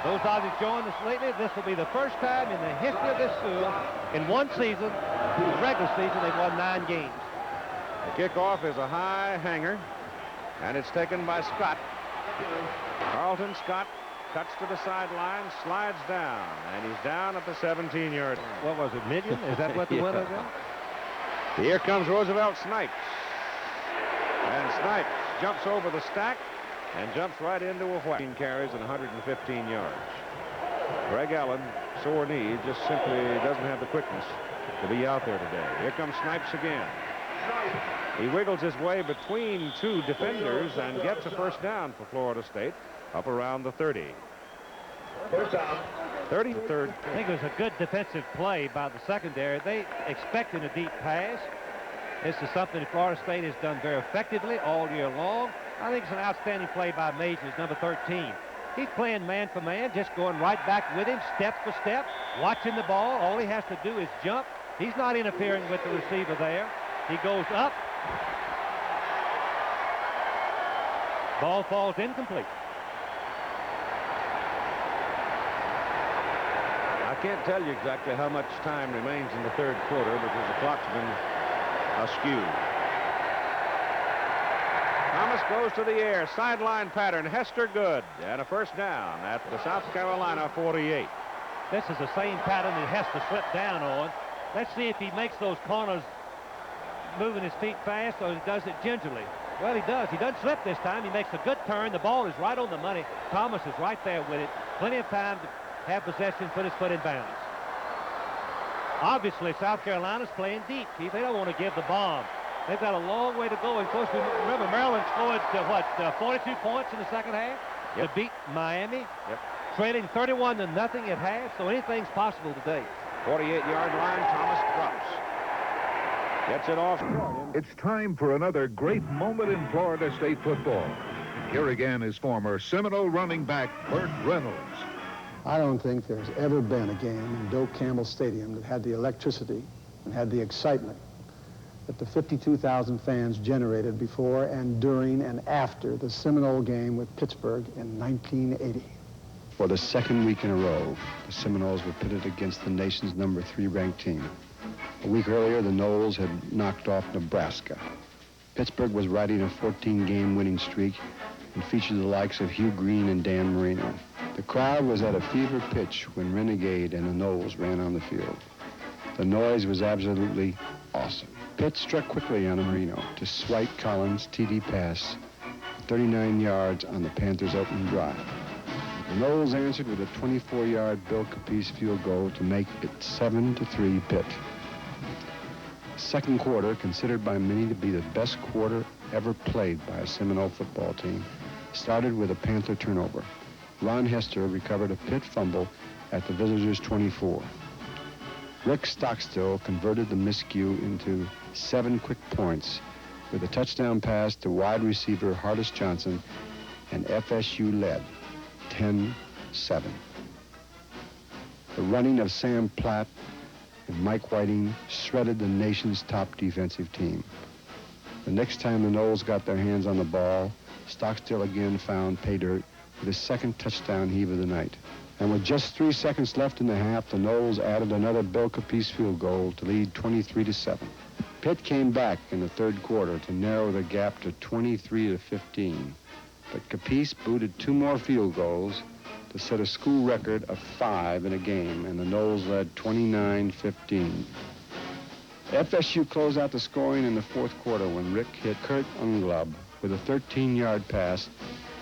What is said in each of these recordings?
Those of you joined us lately, this will be the first time in the history of this school, in one season, the regular season, they've won 9 games. The kickoff is a high hanger, and it's taken by Scott. Carlton Scott cuts to the sideline, slides down, and he's down at the 17-yard line. What was it, million? Is that what the winner is? Here comes Roosevelt Snipes. And Snipes jumps over the stack and jumps right into a whack. 15 carries and 115 yards. Greg Allen, sore knee, just simply doesn't have the quickness to be out there today. Here comes Snipes again. He wiggles his way between 2 defenders and gets a first down for Florida State up around the 30. First down. 33rd. I think it was a good defensive play by the secondary. They expected a deep pass. This is something Florida State has done very effectively all year long. I think it's an outstanding play by Majors, number 13. He's playing man for man, just going right back with him, step for step, watching the ball. All he has to do is jump. He's not interfering with the receiver there. He goes up. Ball falls incomplete. I can't tell you exactly how much time remains in the 3rd quarter because the clock's been askew. Thomas goes to the air. Sideline pattern. Hester good. And a first down at the South Carolina 48. This is the same pattern that Hester slipped down on. Let's see if he makes those corners moving his feet fast or he does it gingerly. Well, he does. He doesn't slip this time. He makes a good turn. The ball is right on the money. Thomas is right there with it. Plenty of time to have possession, put his foot in bounds. Obviously, South Carolina's playing deep, Keith. They don't want to give the bomb. They've got a long way to go. Of course, remember, Maryland scored, 42 points in the second half to beat Miami, trailing 31-0 at half, so anything's possible today. 48-yard line, Thomas drops. Gets it off. It's time for another great moment in Florida State football. Here again is former Seminole running back Burt Reynolds. I don't think there's ever been a game in Doak Campbell Stadium that had the electricity and had the excitement that the 52,000 fans generated before and during and after the Seminole game with Pittsburgh in 1980. For the 2nd week in a row, the Seminoles were pitted against the nation's number 3 ranked team. A week earlier, the Noles had knocked off Nebraska. Pittsburgh was riding a 14-game winning streak and featured the likes of Hugh Green and Dan Marino. The crowd was at a fever pitch when Renegade and the Noles ran on the field. The noise was absolutely awesome. Pitt struck quickly on Marino to Swite Collins' TD pass, 39 yards on the Panthers' opening drive. The Noles answered with a 24-yard Bill Capice field goal to make it 7-3 Pitt. Second quarter, considered by many to be the best quarter ever played by a Seminole football team, started with a Panther turnover. Ron Hester recovered a Pitt fumble at the visitors' 24. Rick Stockstill converted the miscue into 7 quick points with a touchdown pass to wide receiver Hardis Johnson, and FSU led 10-7. The running of Sam Platt and Mike Whiting shredded the nation's top defensive team. The next time the Noles got their hands on the ball, Stockstill again found pay dirt with his 2nd touchdown heave of the night. And with just 3 seconds left in the half, the Noles added another Bill Capice field goal to lead 23-7. Pitt came back in the 3rd quarter to narrow the gap to 23-15. But Capice booted 2 more field goals to set a school record of 5 in a game, and the Noles led 29-15. FSU closed out the scoring in the 4th quarter when Rick hit Kurt Unglub with a 13-yard pass,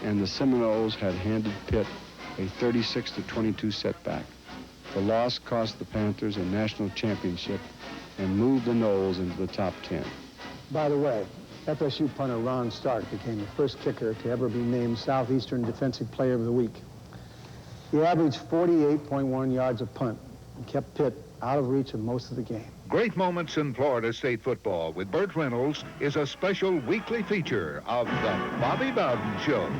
and the Seminoles had handed Pitt a 36-22 setback. The loss cost the Panthers a national championship and moved the Noles into the top 10. By the way, FSU punter Ron Stark became the first kicker to ever be named Southeastern Defensive Player of the Week. He averaged 48.1 yards a punt and kept Pitt out of reach of most of the game. Great Moments in Florida State Football with Burt Reynolds is a special weekly feature of the Bobby Bowden Show.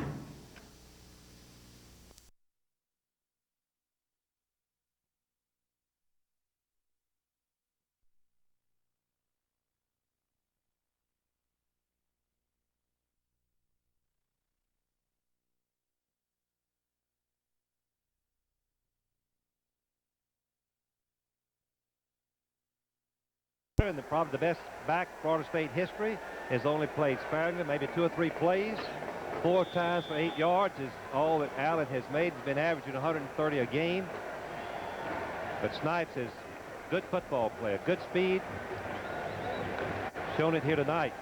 and probably the best back Florida State history, has only played sparingly, maybe 2 or 3 plays. 4 times for 8 yards is all that Allen has made. He's been averaging 130 a game. But Snipes is a good football player, good speed. Shown it here tonight.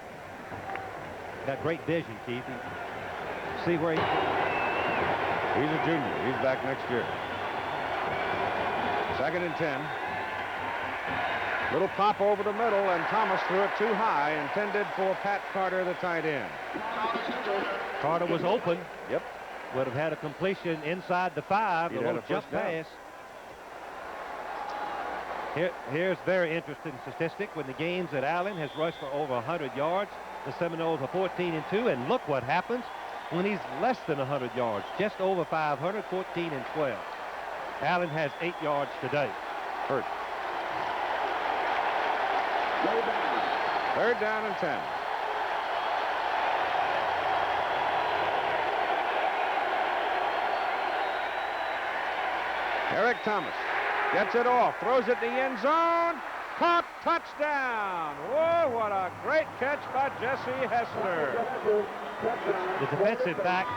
Got great vision, Keith. See where he's a junior. He's back next year. 2nd and 10. Little pop over the middle, and Thomas threw it too high, intended for Pat Carter, the tight end. Carter was open. Yep. Would have had a completion inside the 5. A little jump pass. Here's very interesting statistic. When the games that Allen has rushed for over 100 yards, the Seminoles are 14-2, and look what happens when he's less than 100 yards, just over 500, 14-12. Allen has 8 yards today. Hurt. 3rd down and 10. Eric Thomas gets it off, throws it in the end zone, caught, touchdown. Whoa, what a great catch by Jesse Hester. The defensive back,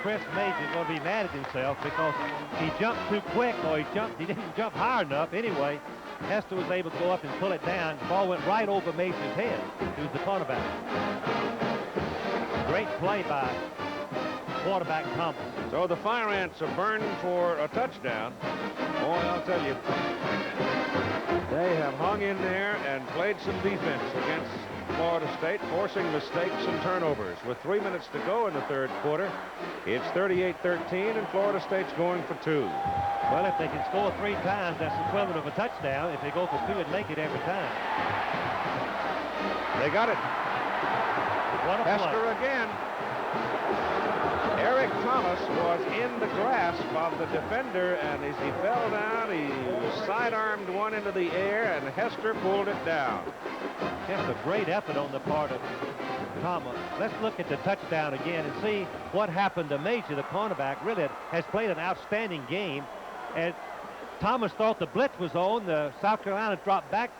Chris Major, is going to be mad at himself because he jumped too quick, or he didn't jump high enough. Anyway, Hester was able to go up and pull it down. The ball went right over Major's head, who's the cornerback. Great play by quarterback Thomas. So the Fire Ants are burned for a touchdown. Boy, I'll tell you, they have hung in there and played some defense against Florida State, forcing mistakes and turnovers. With 3 minutes to go in the 3rd quarter, it's 38-13, and Florida State's going for 2. Well, if they can score 3 times, that's the equivalent of a touchdown. If they go for 2 and make it every time. They got it. What a Hester play. again. Eric Thomas was in the grasp of the defender, and as he fell down, he sidearmed one into the air, and Hester pulled it down. Just a great effort on the part of Thomas. Let's look at the touchdown again and see what happened to Major, the cornerback. Really has played an outstanding game. And Thomas thought the blitz was on. The South Carolina dropped back.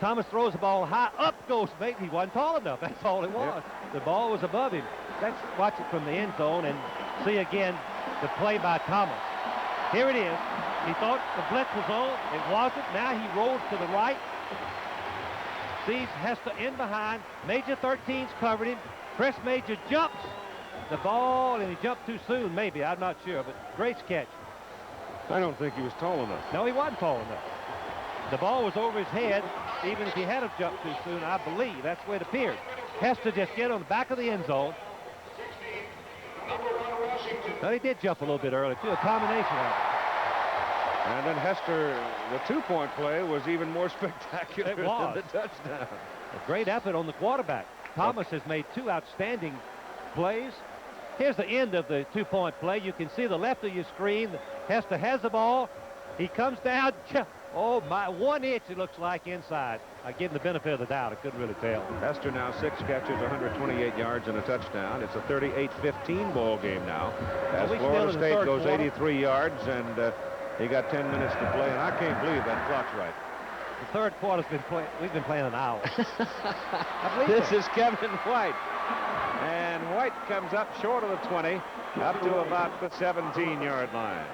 Thomas throws the ball high. Up goes Major. He wasn't tall enough. That's all it was. Yep. The ball was above him. Let's watch it from the end zone and see again the play by Thomas. Here it is. He thought the blitz was on. It wasn't. Now he rolls to the right. Sees Hester in behind. Major 13's covered him. Chris Major jumps the ball, and he jumped too soon, maybe. I'm not sure, but great catch. I don't think he was tall enough. No, he wasn't tall enough. The ball was over his head. Even if he had jumped too soon, I believe that's the way it appeared. Hester just get on the back of the end zone. But he did jump a little bit early, too, a combination of it. And then Hester, the 2-point play was even more spectacular than the touchdown. A great effort on the quarterback. Thomas has made 2 outstanding plays. Here's the end of the 2-point play. You can see the left of your screen. Hester has the ball. He comes down. Oh, my, 1 inch it looks like inside. I give him the benefit of the doubt. I couldn't really tell. Hester now 6 catches, 128 yards and a touchdown. It's a 38-15 ball game now. As Florida State goes 83 yards, and he got 10 minutes to play, and I can't believe that clock's right. The 3rd quarter's been playing. We've been playing an hour. This is Kevin White. And White comes up short of the 20, up to about the 17-yard line.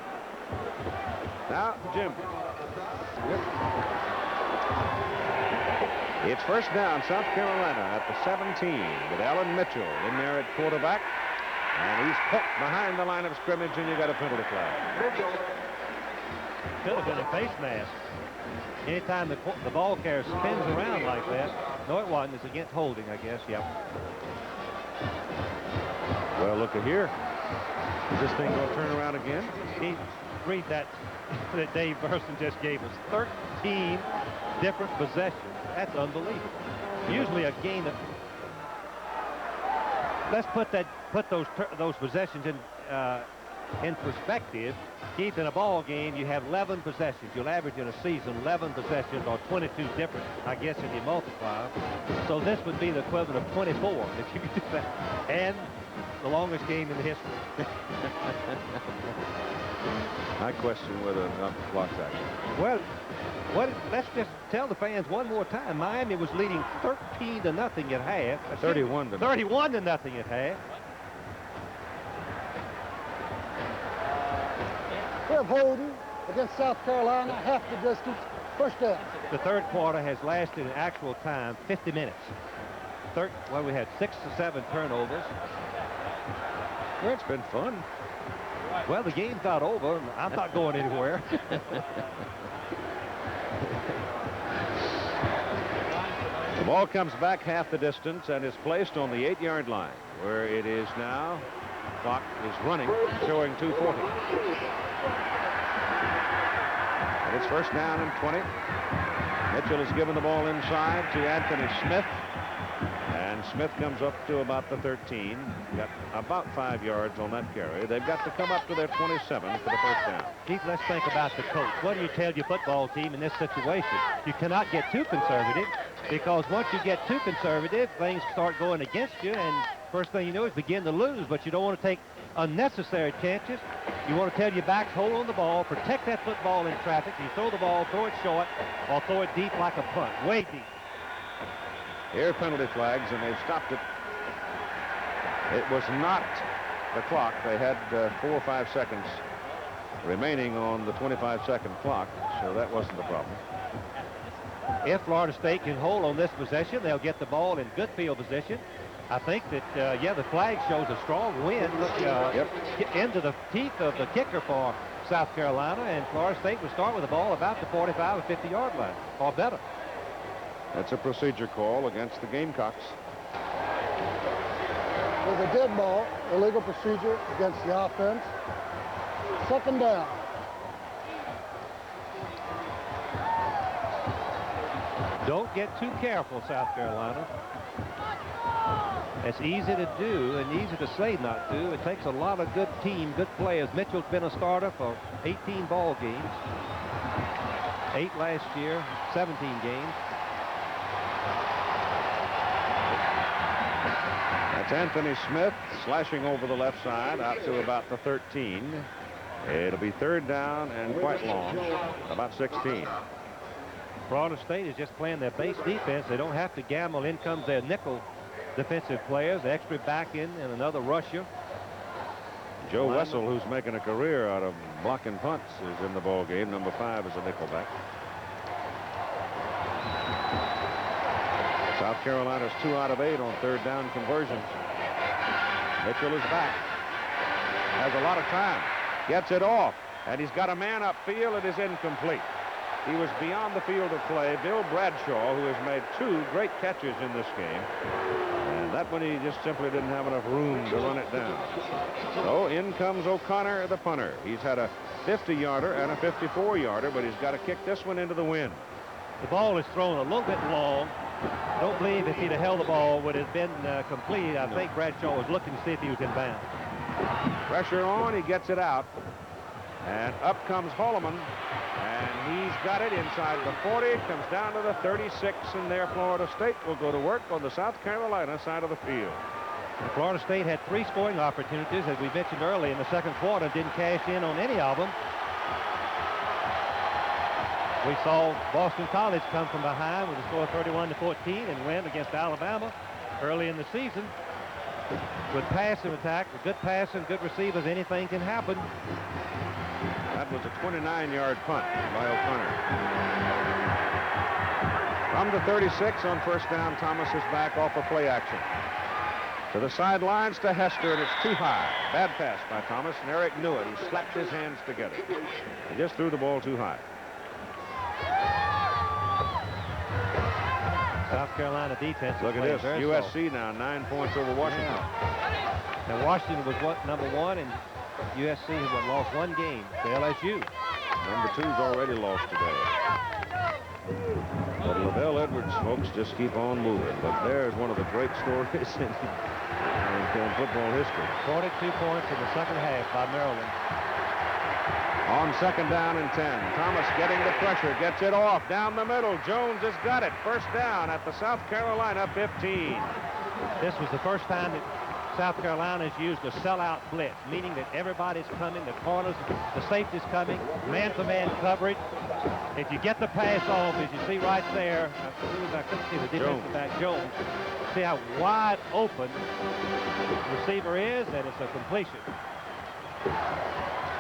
Now, Jim. It's first down, South Carolina at the 17, with Alan Mitchell in there at quarterback. And he's poked behind the line of scrimmage, and you got a penalty flag. Could have been a face mask. Anytime the ball carrier spins around like that. No, it wasn't. It's against holding, I guess. Yep. Well, look at here. Is this thing going to turn around again? Read that Dave Burson just gave us. 13 different possessions. That's unbelievable. Usually a game of... Let's put those possessions in perspective. Keith, in a ball game, you have 11 possessions. You'll average in a season 11 possessions, or 22 different, I guess, if you multiply. So this would be the equivalent of 24 if you could do that. And the longest game in the history. I question whether or not the clock's accurate. Well, Let's just tell the fans one more time. Miami was leading 13-0 at half. 31 to 31-0 at half. We have holding against South Carolina, half the distance, first down. The third quarter has lasted in actual time 50 minutes. Well, we had 6 to 7 turnovers. Well, it's been fun. Well, the game's not over. I'm not going anywhere. The ball comes back half the distance and is placed on the 8-yard line, where it is now. Clock is running, showing 2:40. And it's first down and 20. Mitchell has given the ball inside to Anthony Smith. And Smith comes up to about the 13. Got about 5 yards on that carry. They've got to come up to their 27 for the first down. Keith, let's think about the coach. What do you tell your football team in this situation? You cannot get too conservative, because once you get too conservative, things start going against you, and first thing you know is begin to lose. But you don't want to take unnecessary chances. You want to tell your backs, hold on the ball, protect that football in traffic. You throw the ball, throw it short, or throw it deep like a punt, way deep. Here, penalty flags, and they've stopped it. It was not the clock. They had 4 or 5 seconds remaining on the 25-second clock, so that wasn't the problem. If Florida State can hold on this possession, they'll get the ball in good field position. I think that, yeah, the flag shows a strong wind into the teeth of the kicker for South Carolina, and Florida State will start with the ball about the 45 or 50-yard line, or better. That's a procedure call against the Gamecocks. With a dead ball, illegal procedure against the offense. Second down. Don't get too careful, South Carolina. It's easy to do and easy to say not to. It takes a lot of good team, good players. Mitchell's been a starter for 18 ball games. 8 last year, 17 games. That's Anthony Smith slashing over the left side out to about the 13. It'll be third down and quite long, about 16. Florida State is just playing their base defense. They don't have to gamble. In comes their nickel defensive players, extra back in and another rusher. Joe Wessel, who's making a career out of blocking punts, is in the ball game. Number 5 is a nickelback. South Carolina's 2 out of 8 on third down conversions. Mitchell is back. Has a lot of time. Gets it off. And he's got a man upfield. It is incomplete. He was beyond the field of play. Bill Bradshaw, who has made 2 great catches in this game. And that one, he just simply didn't have enough room to run it down. So in comes O'Connor, the punter. He's had a 50-yarder and a 54-yarder, but he's got to kick this one into the wind. The ball is thrown a little bit long. I don't believe if he'd have held the ball would have been complete. I think Bradshaw was looking to see if he was in bounds. Pressure on, he gets it out. And up comes Holloman. And he's got it inside the 40, comes down to the 36, and there Florida State will go to work on the South Carolina side of the field. And Florida State had 3 scoring opportunities, as we mentioned earlier, in the second quarter, didn't cash in on any of them. We saw Boston College come from behind with a score of 31-14 and win against Alabama early in the season. With passing attack, with good passing, good receivers, anything can happen. That was a 29-yard punt by O'Connor. From the 36 on first down, Thomas is back off of play action. To the sidelines to Hester, and it's too high. Bad pass by Thomas, and Eric knew it. He slapped his hands together. He just threw the ball too high. South Carolina defense. Look at this. USC now 9 points over Washington. Yeah. And Washington was number 1, and USC has lost 1 game to LSU. Number 2's already lost today. But LaVell Edwards, folks, just keep on moving. But there's one of the great stories in football history. 42 points in the second half by Maryland. On second down and 10. Thomas getting the pressure, gets it off down the middle. Jones has got it. First down at the South Carolina 15. This was the first time that South Carolina has used a sellout blitz, meaning that everybody's coming, the corners, the safety's coming, man-to-man coverage. If you get the pass off, as you see right there, I couldn't see the defensive back, Jones. See how wide open the receiver is, and it's a completion.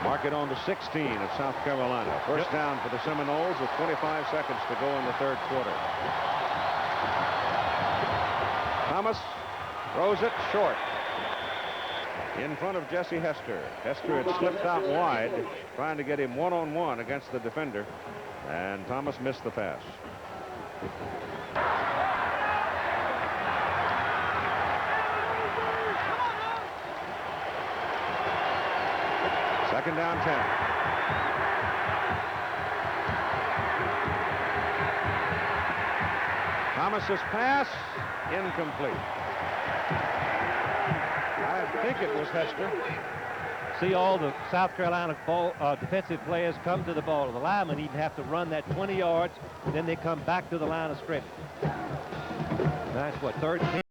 Mark it on to 16 of South Carolina. First down for the Seminoles with 25 seconds to go in the third quarter. Thomas throws it short. In front of Jesse Hester. Hester had slipped out wide, trying to get him one-on-one against the defender, and Thomas missed the pass. Second down 10. Thomas's pass incomplete. I think it was Hester. See all the South Carolina defensive players come to the ball. The linemen even have to run that 20 yards, and then they come back to the line of scrimmage. That's what, third and 10.